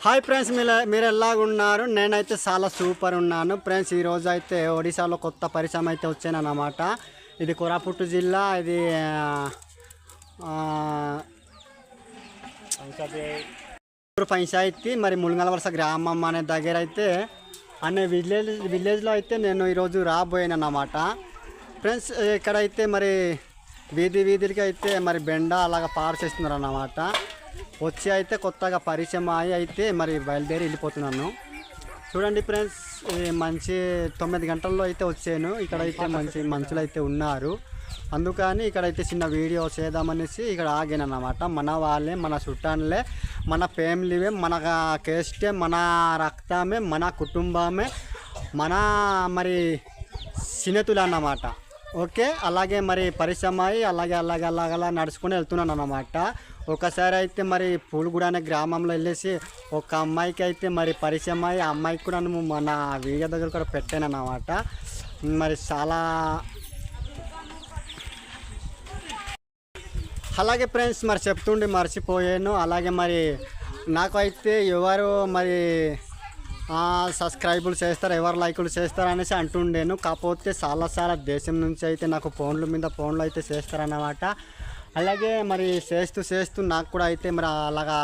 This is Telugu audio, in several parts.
హాయ్ ఫ్రెండ్స్, మీరు ఎలాగున్నారు? నేనైతే చాలా సూపర్ ఉన్నాను ఫ్రెండ్స్. ఈరోజు అయితే ఒడిశాలో కొత్త పరిశ్రమ అయితే వచ్చానన్నమాట. ఇది కోరాపుట్టు జిల్లా, ఇది పంచాయతీ మరి ములుగలవలస గ్రామం అనే దగ్గర అయితే అనే విలేజ్లో అయితే నేను ఈరోజు రాబోయానన్నమాట ఫ్రెండ్స్. ఇక్కడైతే మరి వీధికి అయితే మరి బెండ అలాగ పాడు చేస్తున్నారు అన్నమాట. వచ్చి అయితే కొత్తగా పరిచయం అయితే మరి బయలుదేరి వెళ్ళిపోతున్నాను. చూడండి ఫ్రెండ్స్, మంచి 9 గంటల్లో అయితే వచ్చాను. ఇక్కడైతే మంచి మనుషులు అయితే ఉన్నారు, అందుకని ఇక్కడైతే చిన్న వీడియో చేద్దామనేసి ఇక్కడ ఆగాను అన్నమాట. మన వాళ్ళే, మన చుట్టాలే, మన ఫ్యామిలీవే, మన కేస్టే, మన రక్తమే, మన కుటుంబమే, మన మరి స్నేహితులు అన్నమాట. ఓకే, అలాగే మరి పరిశ్రమ అలాగే నడుచుకుని వెళ్తున్నాను అన్నమాట. ఒకసారి అయితే మరి పూలుగూడ అనే గ్రామంలో వెళ్ళేసి ఒక అమ్మాయికి అయితే మరి పరిచయం ఆ అమ్మాయికి కూడా మన వీడియో దగ్గర కూడా పెట్టాను అన్నమాట. మరి చాలా అలాగే ఫ్రెండ్స్, మరి చెప్తుండే మర్చిపోయాను. అలాగే మరి నాకు అయితే ఎవరు మరి సబ్స్క్రైబులు చేస్తారు, ఎవరు లైకులు చేస్తారు అనేసి అంటుండేను. కాకపోతే చాలా దేశం నుంచి అయితే నాకు ఫోన్లు అయితే చేస్తారన్నమాట. అలాగే మరి చేస్తూ నాకు కూడా అయితే మరి అలాగా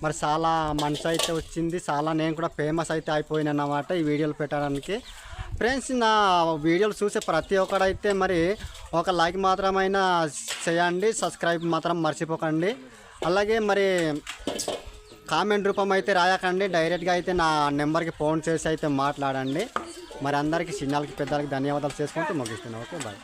మరి చాలా మనసు అయితే వచ్చింది. చాలా నేను కూడా ఫేమస్ అయితే అయిపోయాను అన్నమాట ఈ వీడియోలు పెట్టడానికి. ఫ్రెండ్స్, నా వీడియోలు చూసే ప్రతి ఒక్కడైతే మరి ఒక లైక్ మాత్రమైనా చేయండి, సబ్స్క్రైబ్ మాత్రం మర్చిపోకండి. అలాగే మరి కామెంట్ రూపం అయితే రాయకండి, డైరెక్ట్గా అయితే నా నెంబర్కి ఫోన్ చేసి అయితే మాట్లాడండి. మరి అందరికీ చిన్నలకి పెద్దలకి ధన్యవాదాలు చేసుకుంటూ ముగిస్తున్నాను. Okay, bye.